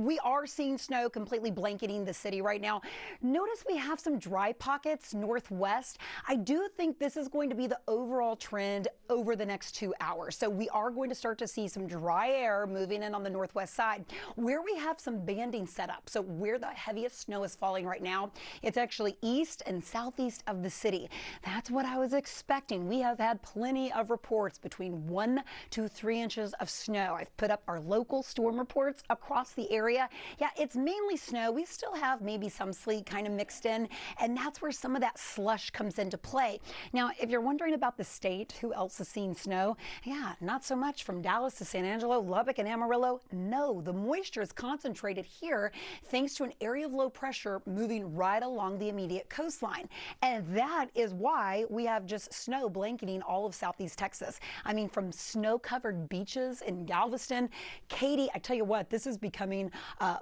We are seeing snow completely blanketing the city right now. Notice we have some dry pockets northwest. I do think this is going to be the overall trend over the next 2 hours. So we are going to start to see some dry air moving in on the northwest side where we have some banding set up. So where the heaviest snow is falling right now, it's actually east and southeast of the city. That's what I was expecting. We have had plenty of reports between 1 to 3 inches of snow. I've put up our local storm reports across the area. Yeah, it's mainly snow. We still have maybe some sleet kind of mixed in, and that's where some of that slush comes into play. Now, if you're wondering about the state, who else has seen snow? Yeah, not so much from Dallas to San Angelo, Lubbock, and Amarillo. No, the moisture is concentrated here thanks to an area of low pressure moving right along the immediate coastline. And that is why we have just snow blanketing all of southeast Texas. I mean, from snow-covered beaches in Galveston, Katy, I tell you what, this is becoming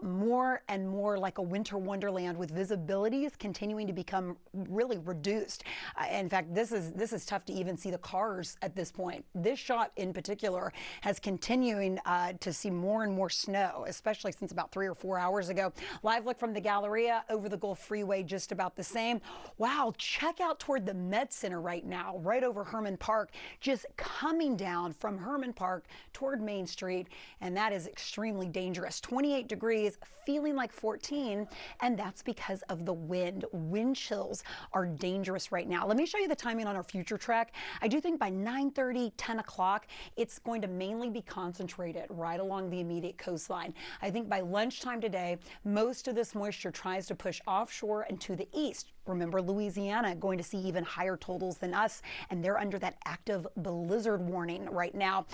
more and more like a winter wonderland, with visibilities continuing to become really reduced. In fact, this is tough to even see the cars at this point. This shot in particular has continuing to see more and more snow, especially since about 3 or 4 hours ago. Live look from the Galleria over the Gulf Freeway, just about the same. Wow, check out toward the Med Center right now, right over Herman Park, just coming down from Herman Park toward Main Street, and that is extremely dangerous. 28 degrees, feeling like 14, and that's because of the wind. Wind chills are dangerous right now. Let me show you the timing on our future track. I do think by 9:30, 10 o'clock, it's going to mainly be concentrated right along the immediate coastline. I think by lunchtime today, most of this moisture tries to push offshore and to the east. Remember, Louisiana going to see even higher totals than us, and they're under that active blizzard warning right now.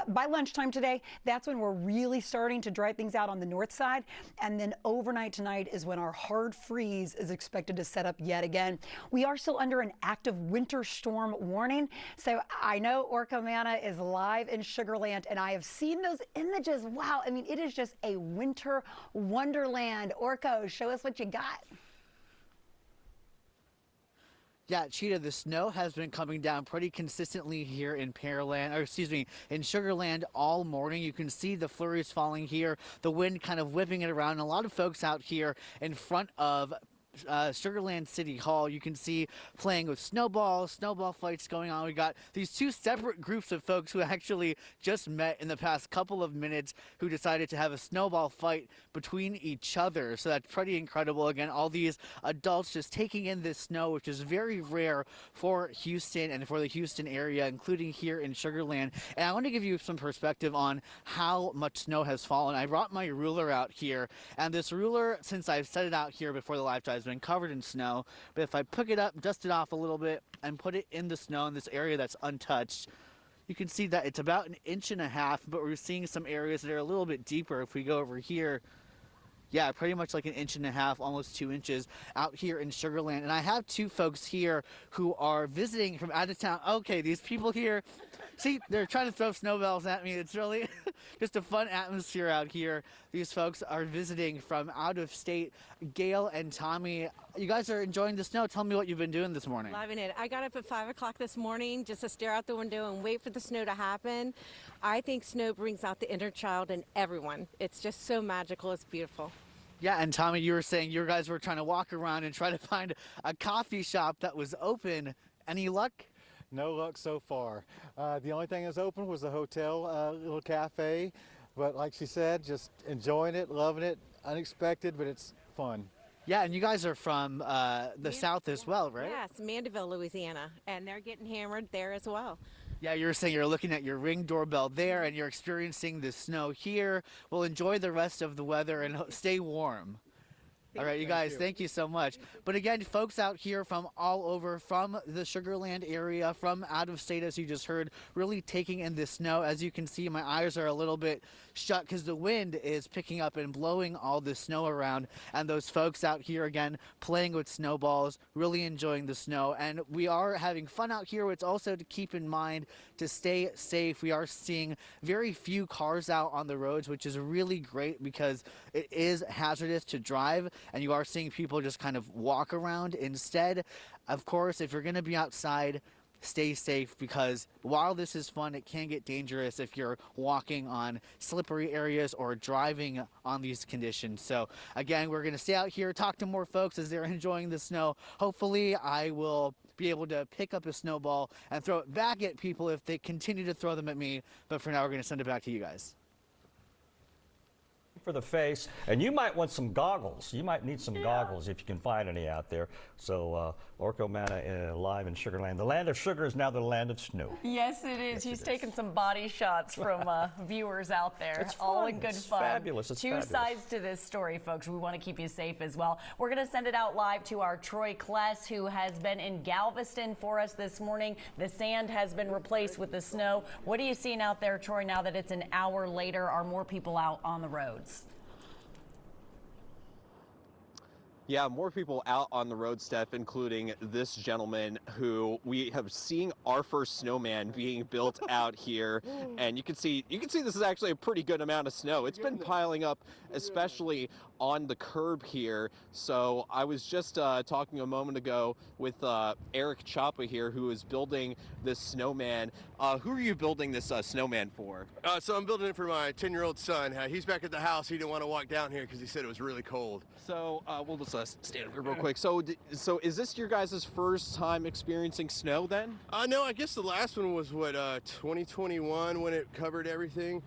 By lunchtime today, that's when we're really starting to dry things out on the north side, and then overnight tonight is when our hard freeze is expected to set up yet again. We are still under an active winter storm warning, so I know Orca Manna is live in Sugar Land, and I have seen those images. Wow, I mean, it is just a winter wonderland. Orco, show us what you got. Yeah, Cheetah, the snow has been coming down pretty consistently here in in Sugar Land all morning. You can see the flurries falling here, the wind kind of whipping it around. A lot of folks out here in front of Sugar Land City Hall, you can see playing with snowball fights going on. We got these two separate groups of folks who actually just met in the past couple of minutes who decided to have a snowball fight between each other. So that's pretty incredible. Again, all these adults just taking in this snow, which is very rare for Houston and for the Houston area, including here in Sugar Land. And I want to give you some perspective on how much snow has fallen. I brought my ruler out here, and this ruler, since I've set it out here before the live has been covered in snow, but if I pick it up, dust it off a little bit, and put it in the snow in this area that's untouched, you can see that it's about 1.5 inches, but we're seeing some areas that are a little bit deeper. If we go over here, yeah, pretty much like 1.5 inches, almost 2 inches out here in Sugar Land. And I have two folks here who are visiting from out of town. Okay, these people here, see, they're trying to throw snowballs at me. It's really just a fun atmosphere out here. These folks are visiting from out of state. Gail and Tommy, you guys are enjoying the snow. Tell me what you've been doing this morning. Loving it. I got up at 5 o'clock this morning just to stare out the window and wait for the snow to happen. I think snow brings out the inner child in everyone. It's just so magical. It's beautiful. Yeah, and Tommy, you were saying you guys were trying to walk around and try to find a coffee shop that was open. Any luck? No luck so far. The only thing that's open was the hotel little cafe. But like she said, just enjoying it, loving it, unexpected, but it's fun. Yeah, and you guys are from the south as well, right? Yes, Mandeville, Louisiana, and they're getting hammered there as well. Yeah, you were saying you're looking at your Ring doorbell there, and you're experiencing the snow here. Well, enjoy the rest of the weather and stay warm. All right, you guys, thank you so much. But again, folks out here from all over, from the Sugar Land area, from out of state, as you just heard, really taking in this snow. As you can see, my eyes are a little bit shut because the wind is picking up and blowing all the snow around. And those folks out here, again, playing with snowballs, really enjoying the snow. And we are having fun out here. It's also to keep in mind to stay safe. We are seeing very few cars out on the roads, which is really great because it is hazardous to drive. And you are seeing people just kind of walk around instead. Of course, if you're going to be outside, stay safe, because while this is fun, it can get dangerous if you're walking on slippery areas or driving on these conditions. So again, we're going to stay out here, talk to more folks as they're enjoying the snow. Hopefully I will be able to pick up a snowball and throw it back at people if they continue to throw them at me. But for now, we're going to send it back to you guys. For the face, and you might want some goggles. You might need some goggles if you can find any out there. So Orko Mana live in Sugar Land. The land of sugar is now the land of snow. Yes, it is. He's taken some body shots from viewers out there. It's all fun. in good It's fun. fabulous. It's Two fabulous. sides to this story, folks. We want to keep you safe as well. We're going to send it out live to our Troy Kless, who has been in Galveston for us this morning. The sand has been replaced with the snow. What are you seeing out there, Troy, now that it's an hour later? Are more people out on the roads? Yeah, more people out on the road, Steph, including this gentleman who we have seen our first snowman being built out here. And you can see this is actually a pretty good amount of snow. It's been piling up, especially on the curb here. So I was just talking a moment ago with Eric Chapa here, who is building this snowman. Who are you building this snowman for? So I'm building it for my 10-year-old son. He's back at the house. He didn't want to walk down here because he said it was really cold. So we'll just stand up here real quick. So is this your guys' first time experiencing snow then? No, I guess the last one was, 2021 when it covered everything.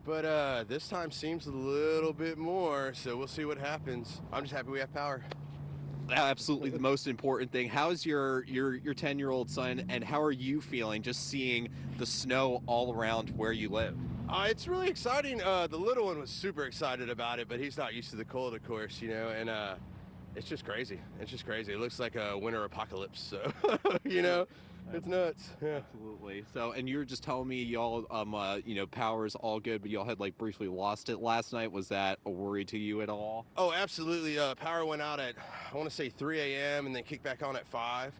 But this time seems a little bit more, so we'll see what happens. I'm just happy we have power. Absolutely the most important thing. How's your 10-year-old son, and how are you feeling just seeing the snow all around where you live? It's really exciting. The little one was super excited about it, but he's not used to the cold, of course, and it's just crazy. It's just crazy. It looks like a winter apocalypse, so, it's nuts. Yeah. Absolutely. So, and you were just telling me y'all, power's all good, but y'all had briefly lost it last night. Was that a worry to you at all? Oh, absolutely. Power went out at, I want to say 3 a.m. and then kicked back on at 5.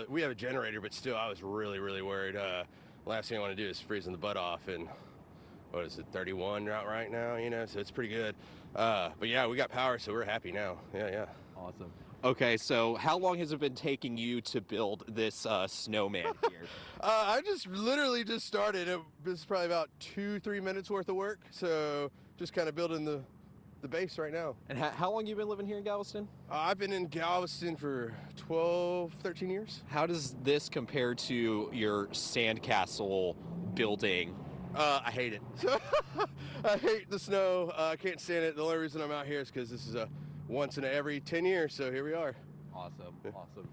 We have a generator, but still, I was really, really worried. Last thing I want to do is freezing the butt off, and what is it, 31 out right now, so it's pretty good. But yeah, we got power, so we're happy now. Yeah. Awesome. Okay, so how long has it been taking you to build this snowman here? I literally just started. This is probably about 2-3 minutes worth of work, so just kind of building the base right now. And how long you been living here in Galveston? I've been in Galveston for 13 years. How does this compare to your sandcastle building? I hate it. I hate the snow. I can't stand it. The only reason I'm out here is because this is a once in every 10 years, so here we are. Awesome.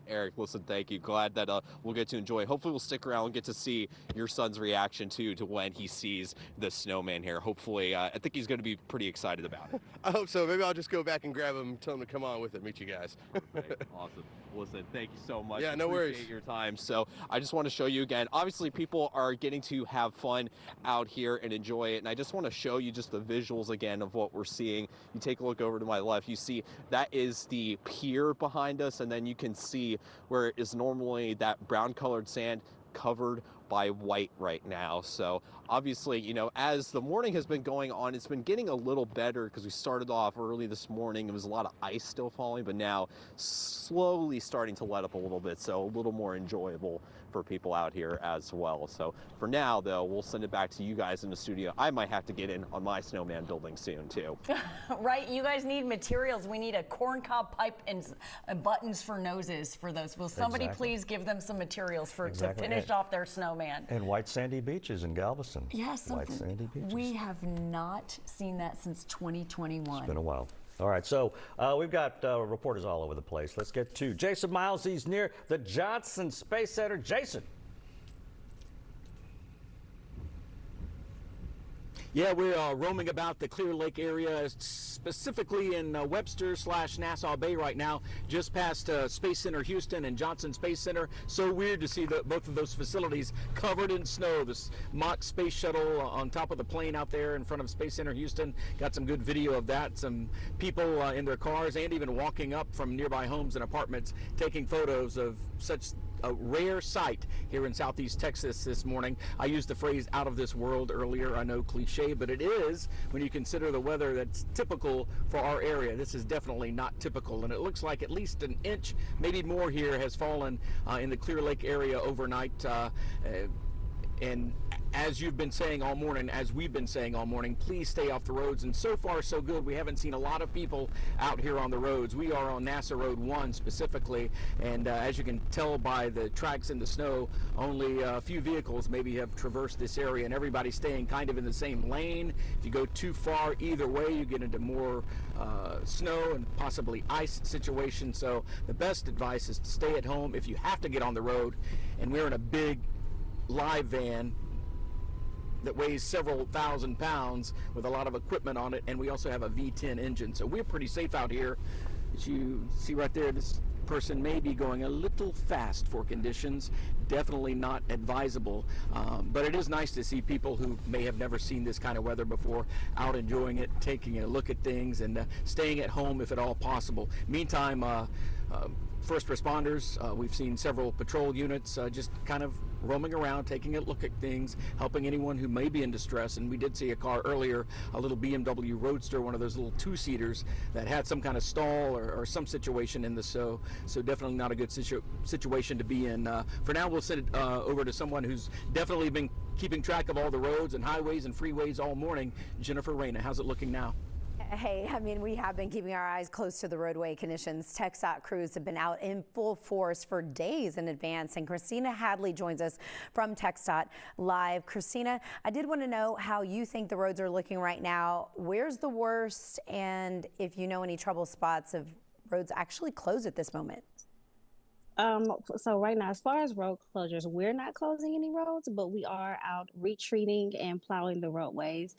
Eric, listen, thank you. Glad that we'll get to enjoy. Hopefully we'll stick around and get to see your son's reaction too to when he sees the snowman here. Hopefully, I think he's going to be pretty excited about it. I hope so. Maybe I'll just go back and grab him and tell him to come on with it, meet you guys. Okay, awesome. Listen, thank you so much. Yeah, no worries. Appreciate your time. So I just want to show you again. Obviously, people are getting to have fun out here and enjoy it. And I just want to show you just the visuals again of what we're seeing. You take a look over to my left. You see that is the pier behind us, and then you can see where is normally that brown colored sand covered by white right now. So obviously, as the morning has been going on, it's been getting a little better because we started off early this morning. There was a lot of ice still falling, but now slowly starting to let up a little bit. So a little more enjoyable for people out here as well. So for now, though, we'll send it back to you guys in the studio. I might have to get in on my snowman building soon, too. Right, you guys need materials. We need a corncob pipe and buttons for noses for those. Will somebody please give them some materials to finish off their snowman? And white sandy beaches in Galveston. Yes, white sandy beaches. We have not seen that since 2021. It's been a while. All right, so we've got reporters all over the place. Let's get to Jason Miles. He's near the Johnson Space Center. Jason. Yeah, we're roaming about the Clear Lake area, specifically in Webster/Nassau Bay right now, just past Space Center Houston and Johnson Space Center. So weird to see both of those facilities covered in snow. This mock space shuttle on top of the plane out there in front of Space Center Houston. Got some good video of that. Some people in their cars and even walking up from nearby homes and apartments taking photos of such a rare sight here in Southeast Texas this morning. I used the phrase out of this world earlier. I know cliche, but it is when you consider the weather that's typical for our area. This is definitely not typical, and it looks like at least an inch, maybe more here, has fallen in the Clear Lake area overnight. And as you've been saying all morning, as we've been saying all morning, please stay off the roads. And so far, so good. We haven't seen a lot of people out here on the roads. We are on NASA Road 1 specifically, and as you can tell by the tracks in the snow, only a few vehicles maybe have traversed this area, and everybody's staying kind of in the same lane. If you go too far either way, you get into more snow and possibly ice situations. So the best advice is to stay at home if you have to get on the road. And we're in a big live van that weighs several thousand pounds with a lot of equipment on it, and we also have a V10 engine, so we're pretty safe out here. As you see right there, this person may be going a little fast for conditions. Definitely not advisable, but it is nice to see people who may have never seen this kind of weather before out enjoying it, taking a look at things, and staying at home if at all possible. Meantime, first responders, we've seen several patrol units just kind of roaming around, taking a look at things, helping anyone who may be in distress. And we did see a car earlier, a little BMW Roadster, one of those little two-seaters that had some kind of stall or some situation in the so definitely not a good situation to be in. For now, we'll send it over to someone who's definitely been keeping track of all the roads and highways and freeways all morning. Jennifer Reyna, how's it looking now? Hey, I mean, we have been keeping our eyes close to the roadway conditions. TxDOT crews have been out in full force for days in advance, and Christina Hadley joins us from TxDOT Live. Christina, I did want to know how you think the roads are looking right now. Where's the worst, and if you know any trouble spots of roads actually closed at this moment? So right now, as far as road closures, we're not closing any roads, but we are out retreating and plowing the roadways,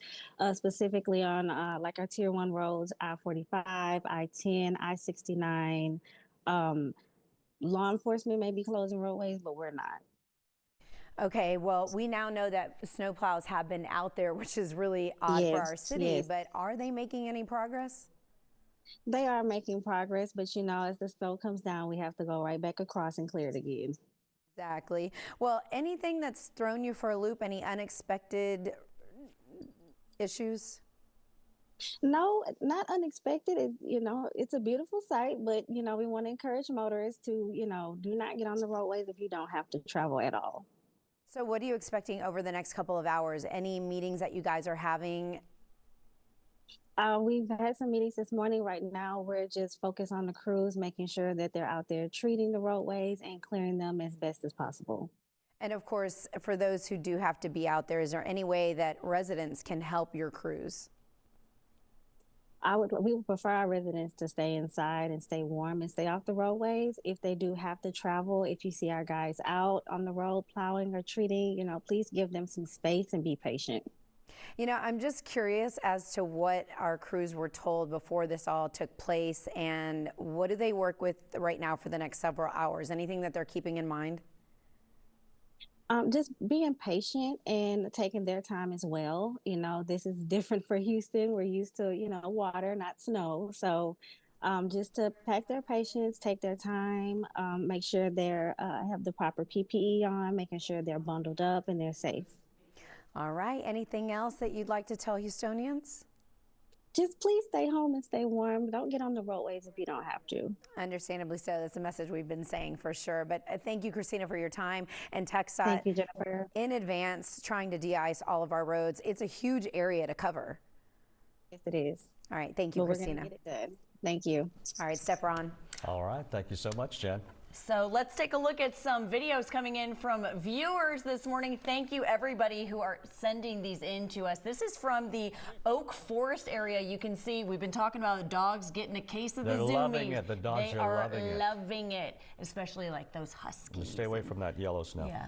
specifically on like our Tier 1 roads, I-45, I-10, I-69. Law enforcement may be closing roadways, but we're not. Okay, well, we now know that snowplows have been out there, which is really odd for our city, but are they making any progress? They are making progress, but you know, as the snow comes down, we have to go right back across and clear it again. Exactly. Well, anything that's thrown you for a loop, any unexpected issues? No, not unexpected. You know, it's a beautiful sight, but you know, we want to encourage motorists to, you know, do not get on the roadways if you don't have to travel at all. So what are you expecting over the next couple of hours? Any meetings that you guys are having? We've had some meetings this morning. Right now, we're just focused on the crews, making sure that they're out there treating the roadways and clearing them as best as possible. And of course, for those who do have to be out there, is there any way that residents can help your crews? We would prefer our residents to stay inside and stay warm and stay off the roadways. If they do have to travel, if you see our guys out on the road plowing or treating, you know, please give them some space and be patient. You know, I'm just curious as to what our crews were told before this all took place, and what do they work with right now for the next several hours? Anything that they're keeping in mind? Just being patient and taking their time as well. You know, this is different for Houston. We're used to, you know, water, not snow. So just to pack their patience, take their time, make sure they're have the proper PPE on, making sure they're bundled up and they're safe. All right. Anything else that you'd like to tell Houstonians? Just please stay home and stay warm. Don't get on the roadways if you don't have to. Understandably so. That's a message we've been saying for sure. But thank you, Christina, for your time, and TxDOT Thank you, Jennifer. in advance trying to de-ice all of our roads. It's a huge area to cover. Yes, it is. All right. Thank you, But Christina. we're going to get it done. Thank you. All right, Steph Ron. All right. Thank you so much, Jen. So let's take a look at some videos coming in from viewers this morning. Thank you, everybody who are sending these in to us. This is from the Oak Forest area. You can see we've been talking about the dogs getting a case of the zoomies. They're loving it. The dogs they are loving it. loving it, especially like those huskies. Stay away from that yellow snow. Yeah.